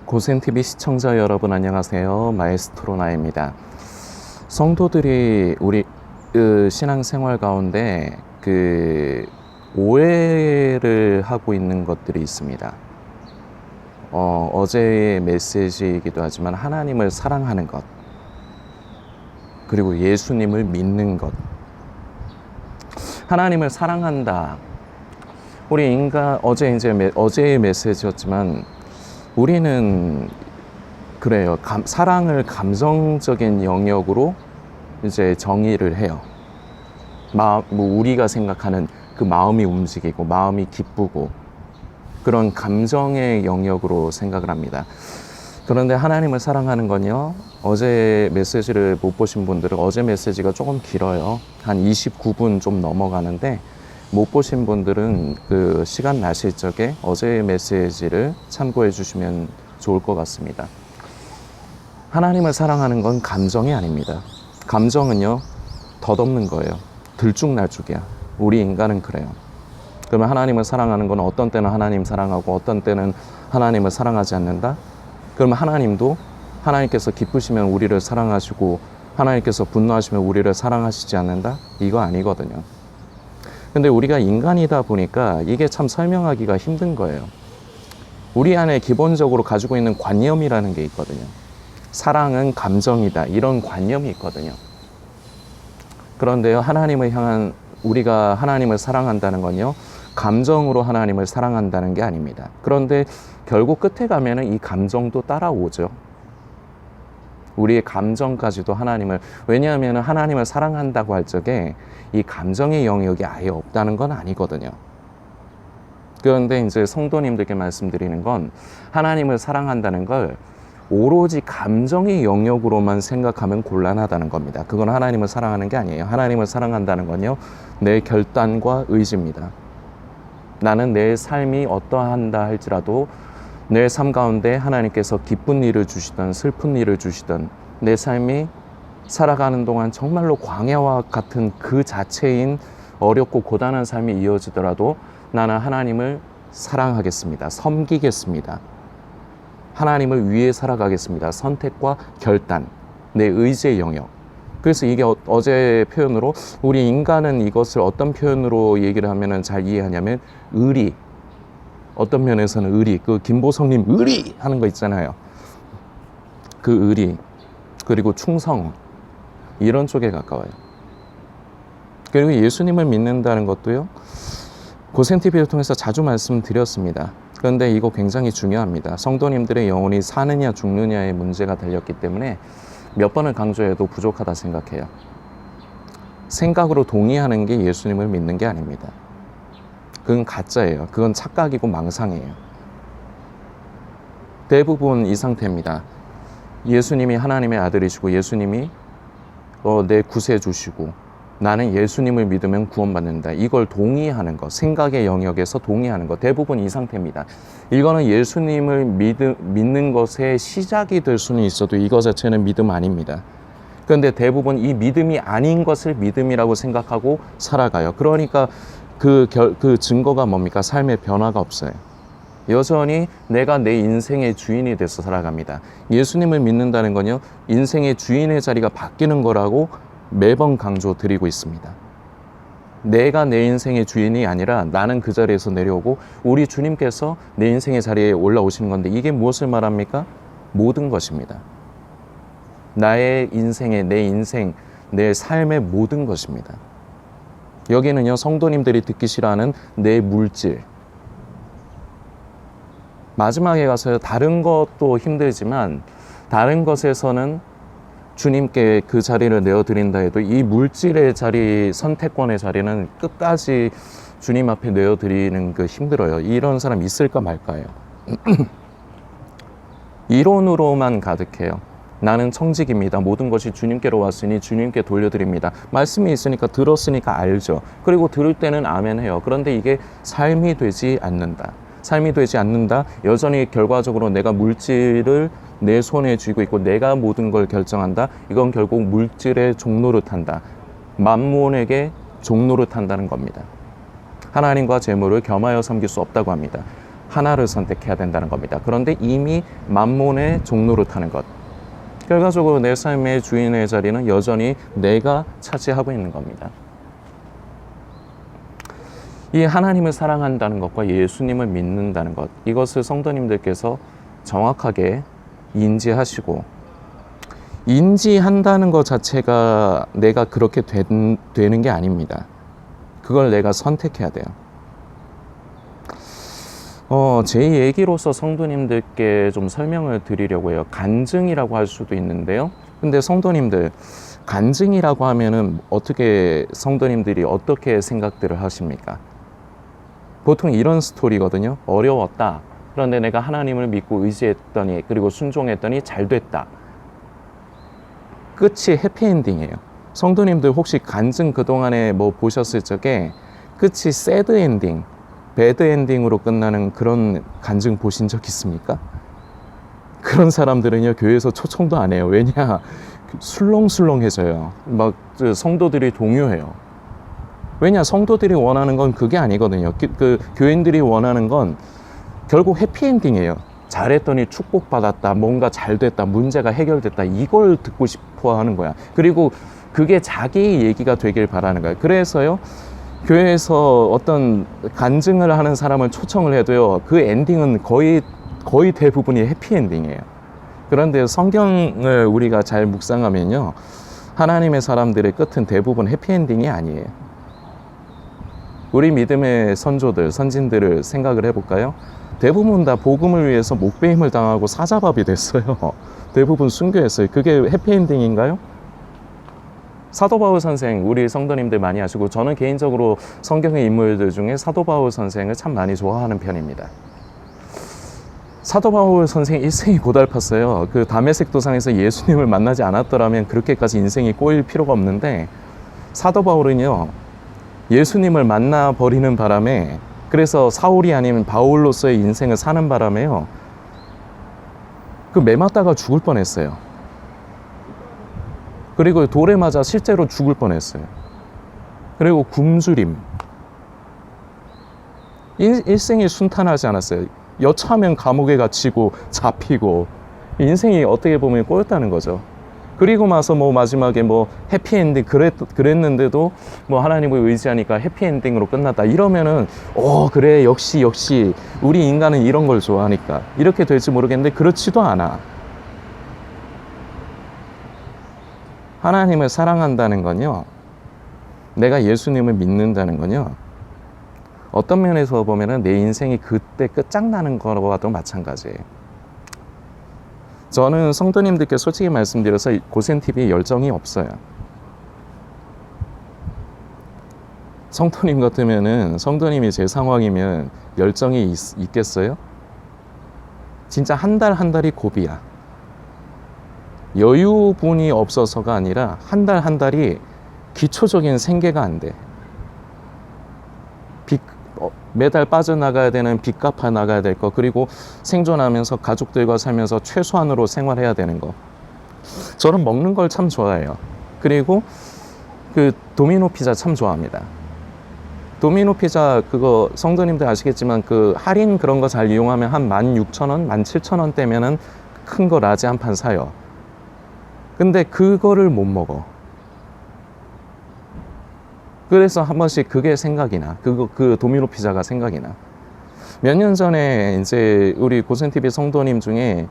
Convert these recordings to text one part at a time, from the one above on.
고센TV 시청자 여러분 안녕하세요. 마에스트로 나입니다. 성도들이 우리 신앙생활 가운데 오해를 하고 있는 것들이 있습니다. 어제의 메시지이기도 하지만 하나님을 사랑하는 것, 그리고 예수님을 믿는 것. 하나님을 사랑한다. 우리 인간, 어제의 메시지였지만 우리는 그래요. 사랑을 감정적인 영역으로 이제 정의를 해요. 우리가 생각하는 그 마음이 움직이고 마음이 기쁘고 그런 감정의 영역으로 생각을 합니다. 그런데 하나님을 사랑하는 건요, 어제 메시지를 못 보신 분들은, 어제 메시지가 조금 길어요. 한 29분 좀 넘어가는데, 못 보신 분들은 그 시간 나실 적에 어제의 메시지를 참고해 주시면 좋을 것 같습니다. 하나님을 사랑하는 건 감정이 아닙니다. 감정은요, 덧없는 거예요. 들쭉날쭉이야. 우리 인간은 그래요. 그러면 하나님을 사랑하는 건 어떤 때는 하나님 사랑하고 어떤 때는 하나님을 사랑하지 않는다? 그러면 하나님도 하나님께서 기쁘시면 우리를 사랑하시고 하나님께서 분노하시면 우리를 사랑하시지 않는다? 이거 아니거든요. 근데 우리가 인간이다 보니까 이게 참 설명하기가 힘든 거예요. 우리 안에 기본적으로 가지고 있는 관념이라는 게 있거든요. 사랑은 감정이다. 이런 관념이 있거든요. 그런데요, 우리가 하나님을 사랑한다는 건요, 감정으로 하나님을 사랑한다는 게 아닙니다. 그런데 결국 끝에 가면은 이 감정도 따라오죠. 우리의 감정까지도 왜냐하면 하나님을 사랑한다고 할 적에 이 감정의 영역이 아예 없다는 건 아니거든요. 그런데 이제 성도님들께 말씀드리는 건, 하나님을 사랑한다는 걸 오로지 감정의 영역으로만 생각하면 곤란하다는 겁니다. 그건 하나님을 사랑하는 게 아니에요. 하나님을 사랑한다는 건요, 내 결단과 의지입니다. 나는 내 삶이 어떠한다 할지라도 내 삶 가운데 하나님께서 기쁜 일을 주시든 슬픈 일을 주시든 내 삶이 살아가는 동안 정말로 광야와 같은 그 자체인 어렵고 고단한 삶이 이어지더라도 나는 하나님을 사랑하겠습니다. 섬기겠습니다. 하나님을 위해 살아가겠습니다. 선택과 결단, 내 의지의 영역. 그래서 이게 어제 표현으로, 우리 인간은 이것을 어떤 표현으로 얘기를 하면 잘 이해하냐면 의리. 어떤 면에서는 의리, 김보성님 의리 하는 거 있잖아요. 그 의리, 그리고 충성, 이런 쪽에 가까워요. 그리고 예수님을 믿는다는 것도요, 고센TV를 통해서 자주 말씀드렸습니다. 그런데 이거 굉장히 중요합니다. 성도님들의 영혼이 사느냐 죽느냐의 문제가 달렸기 때문에 몇 번을 강조해도 부족하다 생각해요. 생각으로 동의하는 게 예수님을 믿는 게 아닙니다. 그건 가짜예요. 그건 착각이고 망상이에요. 대부분 이 상태입니다. 예수님이 하나님의 아들이시고 예수님이 내 구세주시고 나는 예수님을 믿으면 구원받는다. 이걸 동의하는 것, 생각의 영역에서 동의하는 것, 대부분 이 상태입니다. 이거는 예수님을 믿는 것의 시작이 될 수는 있어도 이거 자체는 믿음 아닙니다. 그런데 대부분 이 믿음이 아닌 것을 믿음이라고 생각하고 살아가요. 그러니까 그 증거가 뭡니까? 삶의 변화가 없어요. 여전히 내가 내 인생의 주인이 돼서 살아갑니다. 예수님을 믿는다는 건요, 인생의 주인의 자리가 바뀌는 거라고 매번 강조드리고 있습니다. 내가 내 인생의 주인이 아니라 나는 그 자리에서 내려오고 우리 주님께서 내 인생의 자리에 올라오시는 건데, 이게 무엇을 말합니까? 모든 것입니다. 나의 인생의, 내 인생, 내 삶의 모든 것입니다. 여기는요, 성도님들이 듣기 싫어하는 내 물질. 마지막에 가서요, 다른 것도 힘들지만 다른 것에서는 주님께 그 자리를 내어드린다 해도 이 물질의 자리, 선택권의 자리는 끝까지 주님 앞에 내어드리는 게 힘들어요. 이런 사람 있을까 말까요? 이론으로만 가득해요. 나는 청직입니다. 모든 것이 주님께로 왔으니 주님께 돌려드립니다. 말씀이 있으니까 들었으니까 알죠. 그리고 들을 때는 아멘 해요. 그런데 이게 삶이 되지 않는다. 삶이 되지 않는다. 여전히 결과적으로 내가 물질을 내 손에 쥐고 있고 내가 모든 걸 결정한다. 이건 결국 물질의 종노릇한다. 만몬에게 종노릇한다는 겁니다. 하나님과 재물을 겸하여 섬길 수 없다고 합니다. 하나를 선택해야 된다는 겁니다. 그런데 이미 만몬의 종로를 타는 것. 결과적으로 내 삶의 주인의 자리는 여전히 내가 차지하고 있는 겁니다. 이 하나님을 사랑한다는 것과 예수님을 믿는다는 것, 이것을 성도님들께서 정확하게 인지하시고, 인지한다는 것 자체가 내가 그렇게 되는 게 아닙니다. 그걸 내가 선택해야 돼요. 제 얘기로서 성도님들께 좀 설명을 드리려고 해요. 간증이라고 할 수도 있는데요. 근데 성도님들, 간증이라고 하면은 성도님들이 어떻게 생각들을 하십니까? 보통 이런 스토리거든요. 어려웠다. 그런데 내가 하나님을 믿고 의지했더니, 그리고 순종했더니 잘 됐다. 끝이 해피엔딩이에요. 성도님들 혹시 간증 그동안에 뭐 보셨을 적에 끝이 새드 엔딩, 배드 엔딩으로 끝나는 그런 간증 보신 적 있습니까? 그런 사람들은요, 교회에서 초청도 안 해요. 왜냐? 술렁술렁해져요. 막 성도들이 동요해요. 왜냐? 성도들이 원하는 건 그게 아니거든요. 교인들이 원하는 건 결국 해피엔딩이에요. 잘했더니 축복받았다, 뭔가 잘됐다, 문제가 해결됐다, 이걸 듣고 싶어 하는 거야. 그리고 그게 자기 얘기가 되길 바라는 거야. 그래서요, 교회에서 어떤 간증을 하는 사람을 초청을 해도요, 그 엔딩은 거의 대부분이 해피엔딩이에요. 그런데 성경을 우리가 잘 묵상하면요, 하나님의 사람들의 끝은 대부분 해피엔딩이 아니에요. 우리 믿음의 선조들, 선진들을 생각을 해볼까요? 대부분 다 복음을 위해서 목배임을 당하고 사자밥이 됐어요. 대부분 순교했어요. 그게 해피엔딩인가요? 사도 바울 선생, 우리 성도님들 많이 아시고, 저는 개인적으로 성경의 인물들 중에 사도 바울 선생을 참 많이 좋아하는 편입니다. 사도 바울 선생 일생이 고달팠어요. 그 다메섹 도상에서 예수님을 만나지 않았더라면 그렇게까지 인생이 꼬일 필요가 없는데, 사도 바울은요, 예수님을 만나버리는 바람에, 그래서 사울이 아닌 바울로서의 인생을 사는 바람에요, 매 맞다가 죽을 뻔했어요. 그리고 돌에 맞아 실제로 죽을 뻔했어요. 그리고 굶주림. 일생이 순탄하지 않았어요. 여차하면 감옥에 갇히고 잡히고, 인생이 어떻게 보면 꼬였다는 거죠. 그리고 나서 마지막에 해피엔딩 그랬는데도 하나님을 의지하니까 해피엔딩으로 끝났다. 이러면은 그래, 역시 우리 인간은 이런 걸 좋아하니까 이렇게 될지 모르겠는데, 그렇지도 않아. 하나님을 사랑한다는 건요, 내가 예수님을 믿는다는 건요, 어떤 면에서 보면은 내 인생이 그때 끝장나는 거와도 마찬가지예요. 저는 성도님들께 솔직히 말씀드려서 고센TV에 열정이 없어요. 성도님 같으면은, 성도님이 제 상황이면 열정이 있겠어요? 진짜 한 달이 고비야. 여유분이 없어서가 아니라 한 달이 기초적인 생계가 안 돼. 매달 빠져나가야 되는 빚 갚아 나가야 될 거, 그리고 생존하면서 가족들과 살면서 최소한으로 생활해야 되는 거. 저는 먹는 걸 참 좋아해요. 그리고 도미노 피자 참 좋아합니다. 도미노 피자 그거 성도님들 아시겠지만 할인 그런 거 잘 이용하면 한 16,000원, 17,000원대면은 큰 거 라지 한 판 사요. 근데 그거를 못 먹어. 그래서 한 번씩 그게 생각이 나. 그 도미노 피자가 생각이 나. 몇 년 전에 이제 우리 고센TV 성도님 중에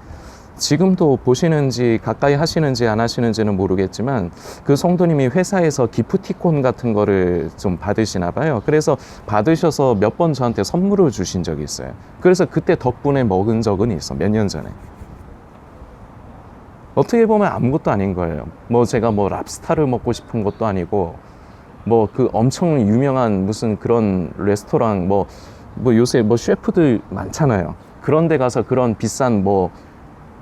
지금도 보시는지 가까이 하시는지 안 하시는지는 모르겠지만, 그 성도님이 회사에서 기프티콘 같은 거를 좀 받으시나 봐요. 그래서 받으셔서 몇 번 저한테 선물을 주신 적이 있어요. 그래서 그때 덕분에 먹은 적은 있어. 몇 년 전에. 어떻게 보면 아무것도 아닌 거예요. 제가 랍스타를 먹고 싶은 것도 아니고, 엄청 유명한 무슨 그런 레스토랑, 요새 셰프들 많잖아요. 그런 데 가서 그런 비싼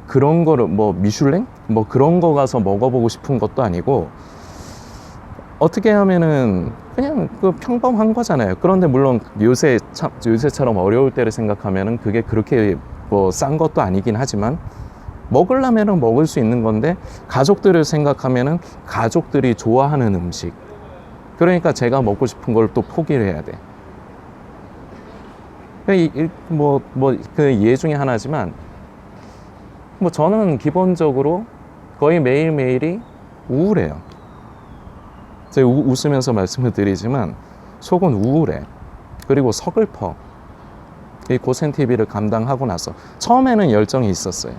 그런 거를 미슐랭? 그런 거 가서 먹어보고 싶은 것도 아니고, 어떻게 하면은 그냥 평범한 거잖아요. 그런데 물론 요새처럼 어려울 때를 생각하면은 그게 그렇게 싼 것도 아니긴 하지만, 먹으려면은 먹을 수 있는 건데, 가족들을 생각하면은 가족들이 좋아하는 음식. 그러니까 제가 먹고 싶은 걸 또 포기를 해야 돼. 그 예 중에 하나지만, 저는 기본적으로 거의 매일매일이 우울해요. 제가 웃으면서 말씀을 드리지만 속은 우울해. 그리고 서글퍼. 이 고센TV를 감당하고 나서 처음에는 열정이 있었어요.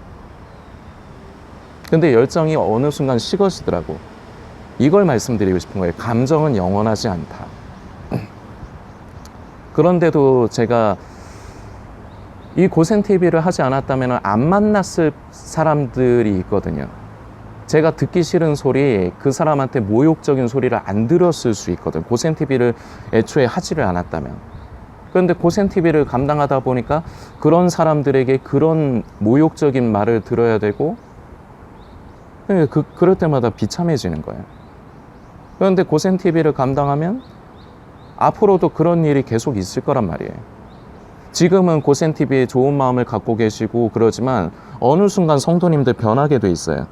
근데 열정이 어느 순간 식어지더라고. 이걸 말씀드리고 싶은 거예요. 감정은 영원하지 않다. 그런데도 제가 이 고센TV를 하지 않았다면 안 만났을 사람들이 있거든요. 제가 듣기 싫은 소리, 그 사람한테 모욕적인 소리를 안 들었을 수 있거든. 고센TV를 애초에 하지를 않았다면. 그런데 고센TV를 감당하다 보니까 그런 사람들에게 그런 모욕적인 말을 들어야 되고, 그럴 때마다 비참해지는 거예요. 그런데 고센TV를 감당하면 앞으로도 그런 일이 계속 있을 거란 말이에요. 지금은 고센TV에 좋은 마음을 갖고 계시고 그러지만 어느 순간 성도님들 변하게 돼 있어요.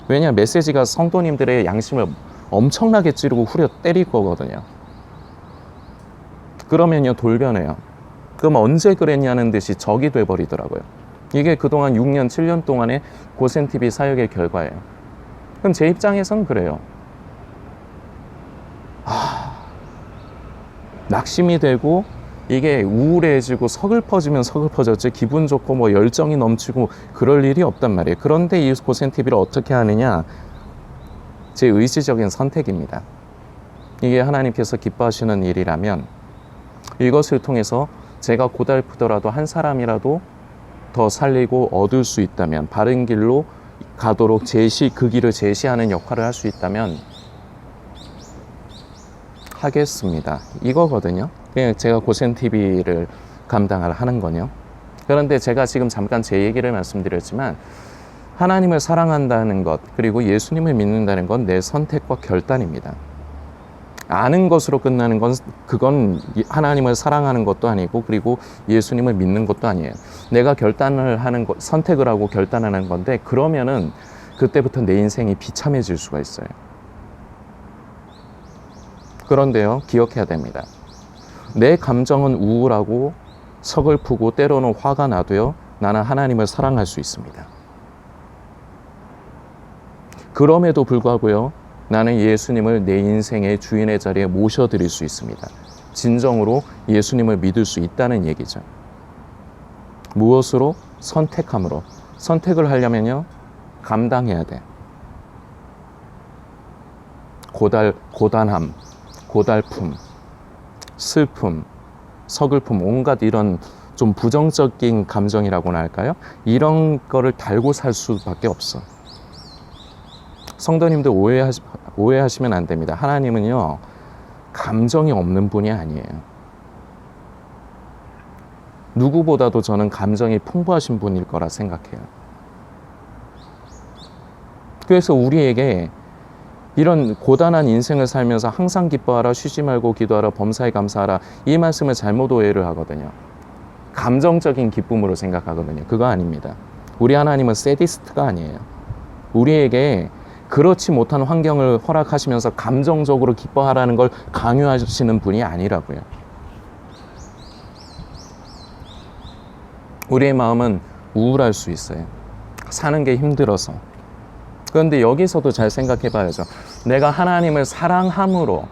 왜냐, 메시지가 성도님들의 양심을 엄청나게 찌르고 후려 때릴 거거든요. 그러면요, 돌변해요. 그럼 언제 그랬냐는 듯이 적이 돼버리더라고요. 이게 그동안 6년, 7년 동안의 고센TV 사역의 결과예요. 그럼 제 입장에선 그래요. 낙심이 되고 이게 우울해지고 서글퍼지면 서글퍼졌지, 기분 좋고 열정이 넘치고 그럴 일이 없단 말이에요. 그런데 이 고센TV를 어떻게 하느냐? 제 의지적인 선택입니다. 이게 하나님께서 기뻐하시는 일이라면 이것을 통해서 제가 고달프더라도 한 사람이라도 더 살리고 얻을 수 있다면, 바른 길로 가도록 그 길을 제시하는 역할을 할 수 있다면 하겠습니다. 이거거든요. 그냥 제가 고센TV를 감당을 하는 거요. 그런데 제가 지금 잠깐 제 얘기를 말씀드렸지만, 하나님을 사랑한다는 것, 그리고 예수님을 믿는다는 건 내 선택과 결단입니다. 아는 것으로 끝나는 건, 그건 하나님을 사랑하는 것도 아니고, 그리고 예수님을 믿는 것도 아니에요. 내가 결단을 하는 것, 선택을 하고 결단하는 건데, 그러면은 그때부터 내 인생이 비참해질 수가 있어요. 그런데요, 기억해야 됩니다. 내 감정은 우울하고 서글프고 때로는 화가 나도요, 나는 하나님을 사랑할 수 있습니다. 그럼에도 불구하고요, 나는 예수님을 내 인생의 주인의 자리에 모셔드릴 수 있습니다. 진정으로 예수님을 믿을 수 있다는 얘기죠. 무엇으로? 선택함으로. 선택을 하려면요, 감당해야 돼. 고단함, 고달픔, 슬픔, 서글픔, 온갖 이런 좀 부정적인 감정이라고나 할까요? 이런 거를 달고 살 수밖에 없어. 성도님들 오해하시면 안 됩니다. 하나님은요, 감정이 없는 분이 아니에요. 누구보다도 저는 감정이 풍부하신 분일 거라 생각해요. 그래서 우리에게 이런 고단한 인생을 살면서 항상 기뻐하라, 쉬지 말고 기도하라, 범사에 감사하라, 이 말씀을 잘못 오해를 하거든요. 감정적인 기쁨으로 생각하거든요. 그거 아닙니다. 우리 하나님은 세디스트가 아니에요. 우리에게 그렇지 못한 환경을 허락하시면서 감정적으로 기뻐하라는 걸 강요하시는 분이 아니라고요. 우리의 마음은 우울할 수 있어요. 사는 게 힘들어서. 그런데 여기서도 잘 생각해 봐야죠. 내가 하나님을 사랑함으로,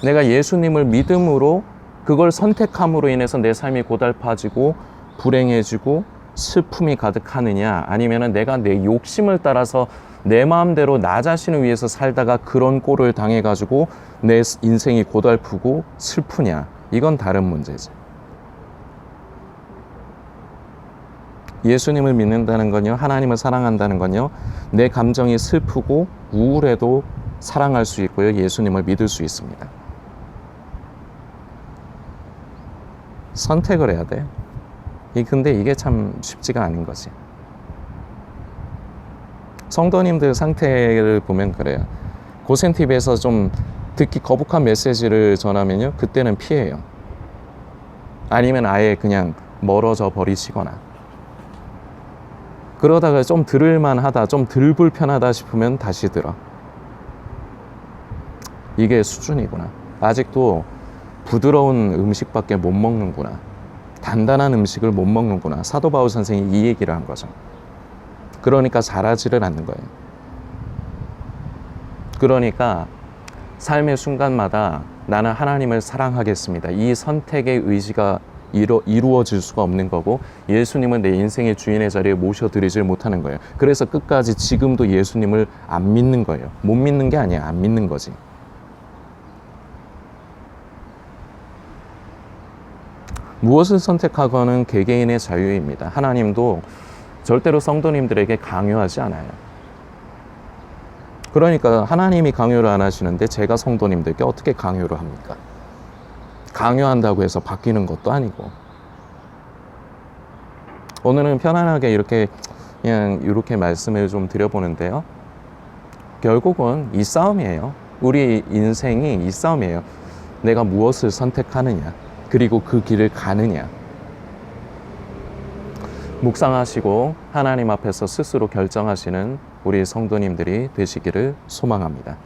내가 예수님을 믿음으로, 그걸 선택함으로 인해서 내 삶이 고달파지고 불행해지고 슬픔이 가득하느냐, 아니면은 내가 내 욕심을 따라서 내 마음대로 나 자신을 위해서 살다가 그런 꼴을 당해가지고 내 인생이 고달프고 슬프냐, 이건 다른 문제지. 예수님을 믿는다는 건요, 하나님을 사랑한다는 건요, 내 감정이 슬프고 우울해도 사랑할 수 있고요, 예수님을 믿을 수 있습니다. 선택을 해야 돼요. 근데 이게 참 쉽지가 않은 거지. 성도님들 상태를 보면 그래요. 고센TV에서 좀 듣기 거북한 메시지를 전하면요, 그때는 피해요. 아니면 아예 그냥 멀어져 버리시거나. 그러다가 좀 들을만 하다, 좀 덜 불편하다 싶으면 다시 들어. 이게 수준이구나. 아직도 부드러운 음식밖에 못 먹는구나. 단단한 음식을 못 먹는구나. 사도 바울 선생이 이 얘기를 한 거죠. 그러니까 자라지를 않는 거예요. 그러니까 삶의 순간마다 나는 하나님을 사랑하겠습니다. 이 선택의 의지가 이루어질 수가 없는 거고, 예수님은 내 인생의 주인의 자리에 모셔드리질 못하는 거예요. 그래서 끝까지 지금도 예수님을 안 믿는 거예요. 못 믿는 게 아니야. 안 믿는 거지. 무엇을 선택하거는 개개인의 자유입니다. 하나님도 절대로 성도님들에게 강요하지 않아요. 그러니까 하나님이 강요를 안 하시는데 제가 성도님들께 어떻게 강요를 합니까? 강요한다고 해서 바뀌는 것도 아니고. 오늘은 편안하게 이렇게 말씀을 좀 드려보는데요. 결국은 이 싸움이에요. 우리 인생이 이 싸움이에요. 내가 무엇을 선택하느냐, 그리고 그 길을 가느냐. 묵상하시고 하나님 앞에서 스스로 결정하시는 우리 성도님들이 되시기를 소망합니다.